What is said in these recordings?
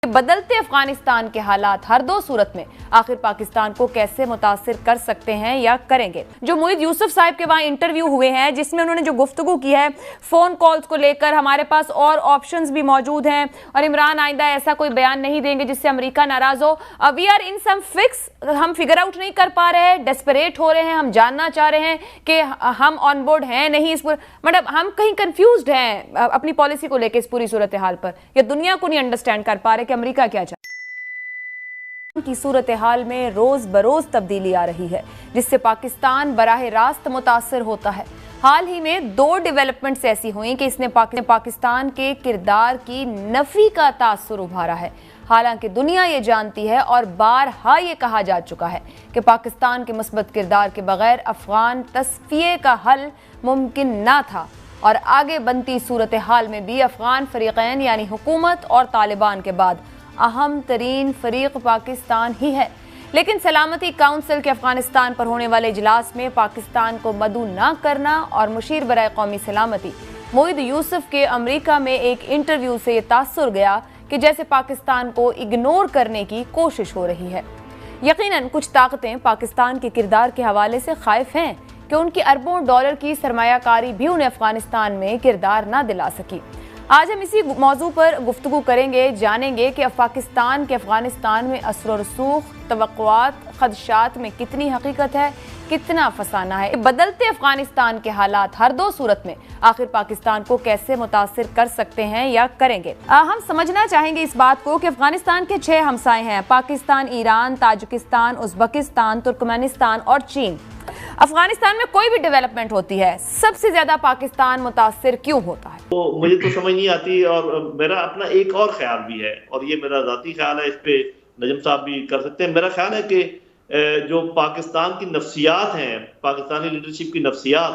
بدلتے افغانستان کے حالات ہر دو صورت میں آخر پاکستان کو کیسے متاثر کر سکتے ہیں یا کریں گے۔ جو موید یوسف صاحب کے وہاں انٹرویو ہوئے ہیں جس میں انہوں نے جو گفتگو کی ہے فون کالز کو لے کر، ہمارے پاس اور آپشنز بھی موجود ہیں اور عمران آئندہ ایسا کوئی بیان نہیں دیں گے جس سے امریکہ ناراض ہو۔ We are in some fix, ہم فگر آؤٹ نہیں کر پا رہے ہیں، ڈیسپریٹ ہو رہے ہیں، ہم جاننا چاہ رہے ہیں کہ ہم آن بورڈ ہیں نہیں، اس پر مطلب ہم کہیں کنفیوزڈ ہیں اپنی پالیسی کو لے کے اس پوری صورتحال پر، یا دنیا کو نہیں انڈرسٹینڈ کر پا رہے کہ امریکہ کیا چاہتا ہے۔ کی صورتحال میں روز بروز تبدیلی آ رہی ہے جس سے پاکستان براہ راست متاثر ہوتا ہے۔ حال ہی میں دو ڈیولپمنٹس ایسی ہوئیں کہ اس نے پاکستان کے کردار کی نفی کا تاثر ابھارا ہے، حالانکہ دنیا یہ جانتی ہے اور بارہا یہ کہا جا چکا ہے کہ پاکستان کے مثبت کردار کے بغیر افغان تصفیے کا حل ممکن نہ تھا، اور آگے بنتی صورتحال میں بھی افغان فریقین یعنی حکومت اور طالبان کے بعد اہم ترین فریق پاکستان ہی ہے۔ لیکن سلامتی کونسل کے افغانستان پر ہونے والے اجلاس میں پاکستان کو مدعو نہ کرنا اور مشیر برائے قومی سلامتی موید یوسف کے امریکہ میں ایک انٹرویو سے یہ تاثر گیا کہ جیسے پاکستان کو اگنور کرنے کی کوشش ہو رہی ہے۔ یقیناً کچھ طاقتیں پاکستان کے کردار کے حوالے سے خائف ہیں کہ ان کی اربوں ڈالر کی سرمایہ کاری بھی انہیں افغانستان میں کردار نہ دلا سکی۔ آج ہم اسی موضوع پر گفتگو کریں گے، جانیں گے کہ پاکستان کے افغانستان میں اثر و رسوخ، توقعات، خدشات میں کتنی حقیقت ہے، کتنا فسانہ ہے۔ بدلتے افغانستان کے حالات ہر دو صورت میں آخر پاکستان کو کیسے متاثر کر سکتے ہیں یا کریں گے۔ ہم سمجھنا چاہیں گے اس بات کو کہ افغانستان کے 6 ہمسائے ہیں: Pakistan, Iran, Tajikistan, Uzbekistan, Turkmenistan اور چین۔ افغانستان میں کوئی بھی ڈیولپمنٹ ہوتی ہے سب سے زیادہ پاکستان متاثر کیوں ہوتا ہے؟ تو مجھے تو سمجھ نہیں آتی، اور میرا اپنا ایک اور خیال بھی ہے، اور یہ میرا ذاتی خیال ہے، اس پہ نجم صاحب بھی کر سکتے ہیں۔ میرا خیال ہے کہ جو پاکستان کی نفسیات ہیں، پاکستانی لیڈرشپ کی نفسیات،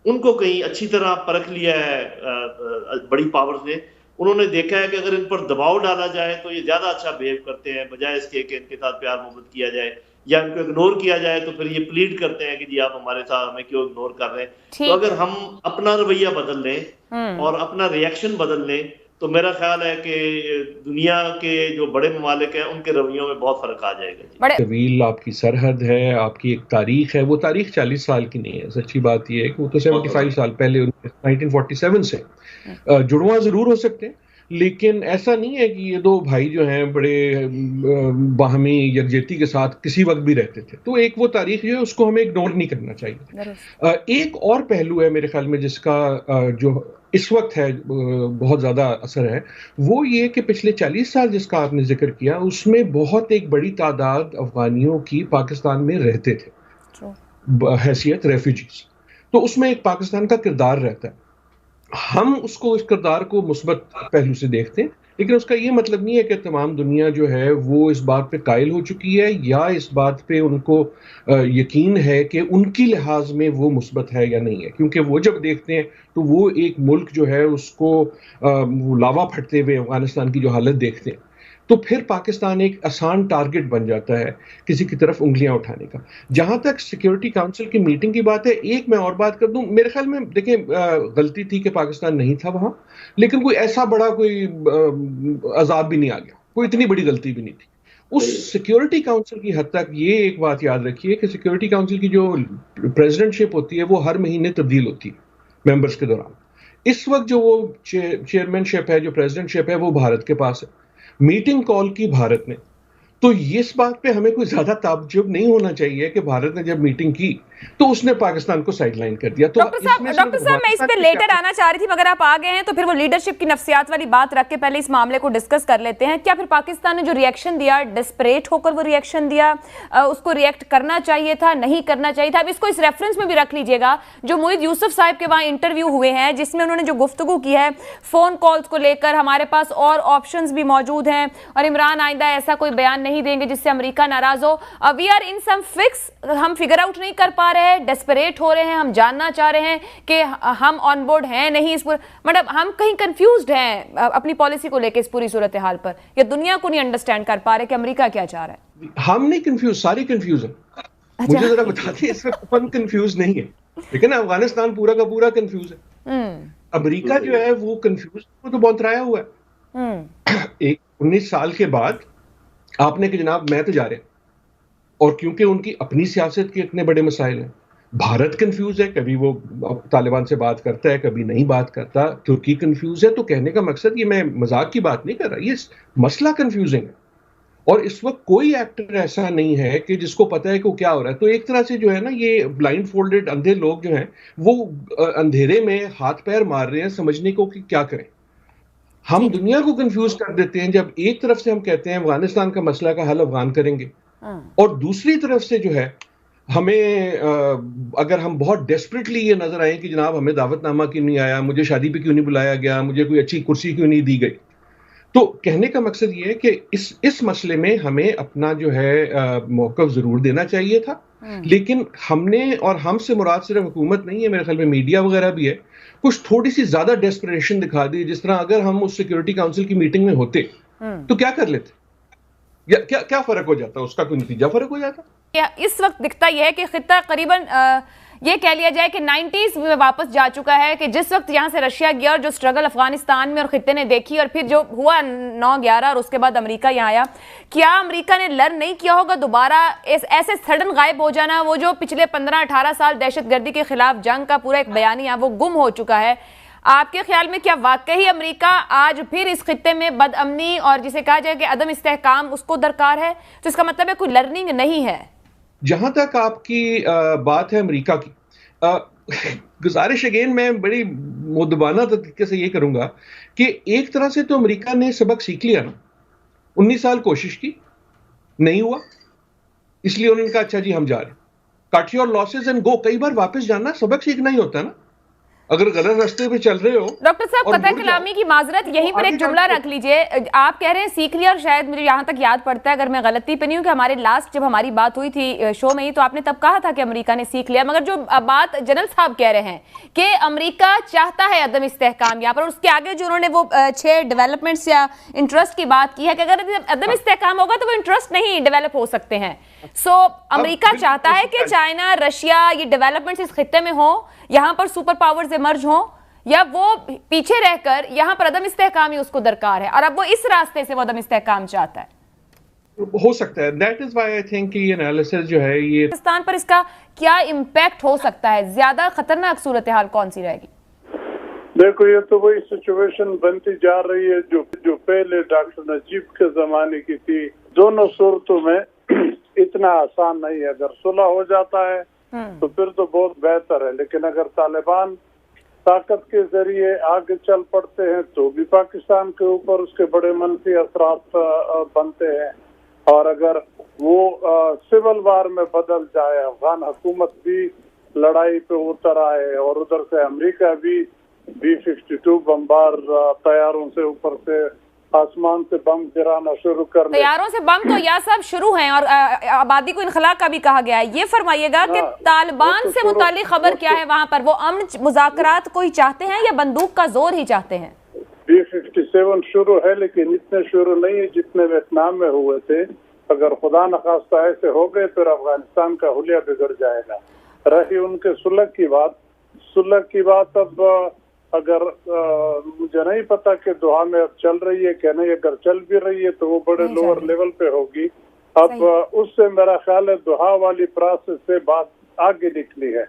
ان کو کہیں اچھی طرح پرکھ لیا ہے بڑی پاورز نے۔ انہوں نے دیکھا ہے کہ اگر ان پر دباؤ ڈالا جائے تو یہ زیادہ اچھا بہیو کرتے ہیں، بجائے اس کے کہ ان کے ساتھ پیار محبت کیا جائے یا ان کو اگنور کیا جائے تو پھر یہ پلیڈ کرتے ہیں کہ جی آپ ہمارے ساتھ ہمیں کیوں اگنور کر رہے ہیں۔ تو اگر ہم اپنا رویہ بدل لیں اور اپنا ریئیکشن بدل لیں تو میرا خیال ہے کہ دنیا کے جو بڑے ممالک ہیں ان کے رویوں میں بہت فرق آ جائے گا۔ طویل آپ کی سرحد ہے، آپ کی ایک تاریخ ہے، وہ تاریخ 40 سال کی نہیں ہے۔ سچی بات یہ ہے کہ وہ تو 75 سال پہلے 1947 سے جڑواں ضرور ہو سکتے ہیں، لیکن ایسا نہیں ہے کہ یہ دو بھائی جو ہیں بڑے باہمی یکجہتی کے ساتھ کسی وقت بھی رہتے تھے۔ تو ایک وہ تاریخ جو ہے اس کو ہمیں اگنور نہیں کرنا چاہیے۔ ایک اور پہلو ہے میرے خیال میں جس کا جو اس وقت ہے بہت زیادہ اثر ہے، وہ یہ کہ پچھلے 40 سال جس کا آپ نے ذکر کیا اس میں بہت ایک بڑی تعداد افغانیوں کی پاکستان میں رہتے تھے حیثیت ریفیوجیز، تو اس میں ایک پاکستان کا کردار رہتا ہے۔ ہم اس کردار کو مثبت پہلو سے دیکھتے ہیں، لیکن اس کا یہ مطلب نہیں ہے کہ تمام دنیا جو ہے وہ اس بات پہ قائل ہو چکی ہے یا اس بات پہ ان کو یقین ہے کہ ان کی لحاظ میں وہ مثبت ہے یا نہیں ہے، کیونکہ وہ جب دیکھتے ہیں تو وہ ایک ملک جو ہے اس کو وہ لاوا پھٹتے ہوئے افغانستان کی جو حالت دیکھتے ہیں تو پھر پاکستان ایک آسان ٹارگٹ بن جاتا ہے کسی کی طرف انگلیاں اٹھانے کا۔ جہاں تک سیکیورٹی کونسل کی میٹنگ کی بات ہے، ایک میں اور بات کر دوں، میرے خیال میں دیکھیں غلطی تھی کہ پاکستان نہیں تھا وہاں، لیکن کوئی ایسا بڑا کوئی عذاب بھی نہیں آ گیا، کوئی اتنی بڑی غلطی بھی نہیں تھی۔ اس سیکیورٹی کونسل کی حد تک یہ ایک بات یاد رکھیے کہ سیکیورٹی کونسل کی جو پریزیڈنٹ شپ ہوتی ہے وہ ہر مہینے تبدیل ہوتی ہے ممبرز کے دوران۔ اس وقت جو وہ چیئرمین شپ ہے، جو پریزیڈنٹ شپ ہے، وہ بھارت کے پاس ہے، میٹنگ کال کی بھارت نے۔ تو اس بات پہ ہمیں کوئی زیادہ تعجب نہیں ہونا چاہیے کہ بھارت نے جب میٹنگ کی تو اس نے پاکستان کو سائیڈ لائن کر دیا۔ ڈاکٹر صاحب میں اس پہ لیٹر آنا چاہ رہی تھی، مگر آپ آ گئے ہیں تو پھر وہ لیڈرشپ کی نفسیات والی بات رکھ کے پہلے اس معاملے کو ڈسکس کر لیتے ہیں۔ کیا پھر پاکستان نے جو ریئیکشن دیا، ڈسپریٹ ہو کر وہ ریئیکشن دیا، اس کو ریئیکٹ کرنا چاہیے تھا، نہیں کرنا چاہیے تھا؟ اب اس کو اس ریفرنس میں بھی رکھ لیجئے گا جو موید یوسف صاحب کے وہاں انٹرویو ہوئے ہیں جس میں انہوں نے جو گفتگو کی ہے فون کالز کو لے کر، ہمارے پاس اور آپشنز بھی موجود ہیں اور عمران آئندہ ایسا کوئی بیان نہیں دیں گے جس سے امریکہ ناراض ہو۔ We are in some fix, ہم فگر آؤٹ نہیں کر پا رہے ہیں، ڈیسپریٹ ہو رہے ہیں، ہم جاننا چاہ رہے ہیں کہ ہم آن بورڈ ہیں نہیں، اس پر مطلب ہم کہیں کنفیوزڈ ہیں اپنی پالیسی کو لے کے اس پوری صورتحال پر، یا دنیا کو نہیں انڈرسٹینڈ کر پا رہے کہ امریکہ کیا چاہ رہا ہے۔ ہم نہیں کنفیوز، سارے کنفیوز ہیں۔ مجھے ذرا بتا دیں اس میں کون کنفیوز نہیں ہے، لیکن افغانستان پورا کا پورا کنفیوز ہے۔ امریکہ جو ہے وہ کنفیوز، وہ تو بہت رایا ہوا ہے۔ ایک 19 سال کے بعد آپ نے کہ جناب میں تو جا رہا ہوں، اور کیونکہ ان کی اپنی سیاست کے اتنے بڑے مسائل ہیں، بھارت کنفیوز ہے، کبھی وہ طالبان سے بات کرتا ہے کبھی نہیں بات کرتا، ترکی کنفیوز ہے، تو کہنے کا مقصد یہ میں مذاق کی بات نہیں کر رہا، یہ مسئلہ کنفیوزنگ ہے، اور اس وقت کوئی ایکٹر ایسا نہیں ہے کہ جس کو پتا ہے کہ وہ کیا ہو رہا ہے. تو ایک طرح سے جو ہے نا یہ بلائنڈ فولڈڈ اندھے لوگ جو ہیں وہ اندھیرے میں ہاتھ پیر مار رہے ہیں سمجھنے کو کہ کیا کریں. ہم دنیا کو کنفیوز کر دیتے ہیں جب ایک طرف سے ہم کہتے ہیں افغانستان کا مسئلہ کا حل افغان کریں گے، اور دوسری طرف سے جو ہے ہمیں اگر ہم بہت ڈیسپریٹلی یہ نظر آئے کہ جناب ہمیں دعوت نامہ کیوں نہیں آیا، مجھے شادی پہ کیوں نہیں بلایا گیا، مجھے کوئی اچھی کرسی کیوں نہیں دی گئی، تو کہنے کا مقصد یہ ہے کہ اس مسئلے میں ہمیں اپنا جو ہے موقف ضرور دینا چاہیے تھا، لیکن ہم نے، اور ہم سے مراد صرف حکومت نہیں ہے، میرے خیال میں میڈیا وغیرہ بھی ہے، کچھ تھوڑی سی زیادہ ڈیسپریشن دکھا دی. جس طرح اگر ہم اس سیکورٹی کاؤنسل کی میٹنگ میں ہوتے تو کیا کر لیتے، یا کیا فرق ہو جاتا، اس کا کوئی نتیجہ فرق ہو جاتا. اس وقت دکھتا یہ ہے کہ خطہ قریباً یہ کہہ لیا جائے کہ 90s میں واپس جا چکا ہے، کہ جس وقت یہاں سے رشیا گیا اور جو سٹرگل افغانستان میں اور خطے نے دیکھی، اور پھر جو ہوا 9/11 اور اس کے بعد امریکہ یہاں آیا، کیا امریکہ نے لرن نہیں کیا ہوگا دوبارہ ایسے سڈن غائب ہو جانا؟ وہ جو پچھلے 15-18 سال دہشت گردی کے خلاف جنگ کا پورا ایک بیانیہ وہ گم ہو چکا ہے. آپ کے خیال میں کیا واقعی امریکہ آج پھر اس خطے میں بد امنی اور جسے کہا جائے کہ عدم استحکام اس کو درکار ہے؟ تو اس کا مطلب ہے کوئی لرننگ نہیں ہے. جہاں تک آپ کی بات ہے امریکہ کی، گزارش اگین میں بڑی مؤدبانہ طریقے سے یہ کروں گا کہ ایک طرح سے تو امریکہ نے سبق سیکھ لیا نا. 19 سال کوشش کی، نہیں ہوا، اس لیے انہوں نے کہا اچھا جی ہم جا رہے ہیں. Cut your losses and go. کئی بار واپس جانا سبق سیکھنا ہی ہوتا ہے نا. اگر غلط راستے پہ چل رہے ہو. ڈاکٹر صاحب قطع کلامی کی معذرت، یہیں پر ایک جملہ رکھ لیجئے. آپ کہہ رہے ہیں سیکھ لیا، اور شاید مجھے یہاں تک یاد پڑتا ہے اگر میں غلطی پہ نہیں ہوں کہ ہمارے لاسٹ جب ہماری بات ہوئی تھی شو میں ہی، تو آپ نے تب کہا تھا کہ امریکہ نے سیکھ لیا. مگر جو بات جنرل صاحب کہہ رہے ہیں کہ امریکہ چاہتا ہے عدم استحکام یہاں پر، اور اس کے آگے جو انہوں نے وہ 6 ڈیولپمنٹس یا انٹرسٹ کی بات کی ہے کہ اگر عدم استحکام ہوگا تو وہ انٹرسٹ نہیں ڈیولپ ہو سکتے ہیں. سو امریکہ چاہتا ہے کہ چائنا، رشیا، یہ ڈیولپمنٹس اس خطے میں ہوں، یہاں پر سپر پاورز ایمرج ہوں، یا وہ پیچھے رہ کر یہاں پر عدم استحکام ہی اس کو درکار ہے، اور اب وہ اس راستے سے وہ عدم استحکام چاہتا ہے. ہو سکتا ہے. That is why I think کہ یہ انالیسس جو ہے یہ پاکستان پر اس کا کیا امپیکٹ ہو سکتا ہے؟ زیادہ خطرناک صورتحال کون سی رہے گی؟ دیکھو یہ تو وہی سچویشن بنتی جا رہی ہے جو پہلے ڈاکٹر نجیب کے زمانے کی تھی. دونوں صورتوں میں اتنا آسان نہیں ہے. اگر صلح ہو جاتا ہے تو پھر تو بہت بہتر ہے، لیکن اگر طالبان طاقت کے ذریعے آگے چل پڑتے ہیں تو بھی پاکستان کے اوپر اس کے بڑے منفی اثرات بنتے ہیں. اور اگر وہ سول وار میں بدل جائے، افغان حکومت بھی لڑائی پہ اتر آئے، اور ادھر سے امریکہ بھی B-52 بمبار طیاروں سے اوپر سے آسمان سے بم گرانا شروع کر دے. طیاروں سے بم تو یا سب شروع ہیں، اور آبادی کو انخلا کا بھی کہا گیا ہے. یہ فرمائیے گا کہ طالبان سے متعلق خبر کیا ہے وہاں پر؟ وہ امن مذاکرات کوئی چاہتے ہیں یا بندوق کا زور ہی چاہتے ہیں؟ B-57 شروع ہے، لیکن اتنے شروع نہیں ہے جتنے ویتنام میں ہوئے تھے. اگر خدا نخواستہ ایسے ہو گئے پھر افغانستان کا حلیہ بگڑ جائے گا. رہی ان کے صلح کی بات اب اگر مجھے نہیں پتا کہ دوحہ میں اب چل رہی ہے کہ نہیں. اگر چل بھی رہی ہے تو وہ بڑے لوور لیول پہ ہوگی. اب اس سے میرا خیال ہے دوحہ والی پروسیس سے بات آگے نکلی ہے.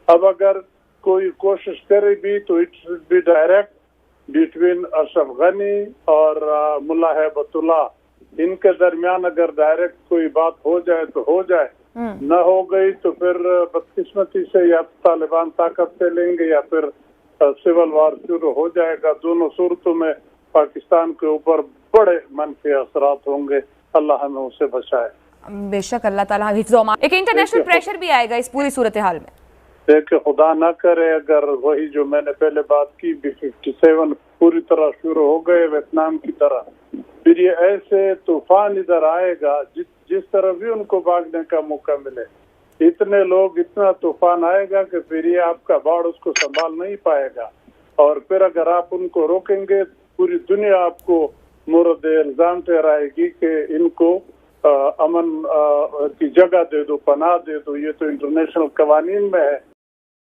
اب اگر کوئی کوشش کرے بھی تو it should be direct between Ashraf Ghani اور ملا ہیبت اللہ. ان کے درمیان اگر ڈائریکٹ کوئی بات ہو جائے تو ہو جائے، نہ ہو گئی تو پھر بدقسمتی سے یا طالبان طاقت سے لیں گے یا پھر سول وار شروع ہو جائے گا. دونوں صورتوں میں پاکستان کے اوپر بڑے منفی اثرات ہوں گے. اللہ ہمیں اسے بچائے. بے شک اللہ تعالیٰ حفظ و امان. ایک انٹرنیشنل پریشر بھی آئے گا اس پوری صورتحال میں. دیکھیں خدا نہ کرے اگر وہی جو میں نے پہلے بات کی B-57 پوری طرح شروع ہو گئے ویتنام کی طرح، پھر یہ ایسے طوفان ادھر آئے گا جس طرح بھی ان کو بھاگنے کا موقع ملے. اتنے لوگ، اتنا طوفان آئے گا کہ پھر یہ آپ کا باڑ اس کو سنبھال نہیں پائے گا. اور پھر اگر آپ ان کو روکیں گے پوری دنیا آپ کو مورد الزام ٹھہرائے گی کہ ان کو امن کی جگہ دے دو، پناہ دے دو. یہ تو انٹرنیشنل قوانین میں ہے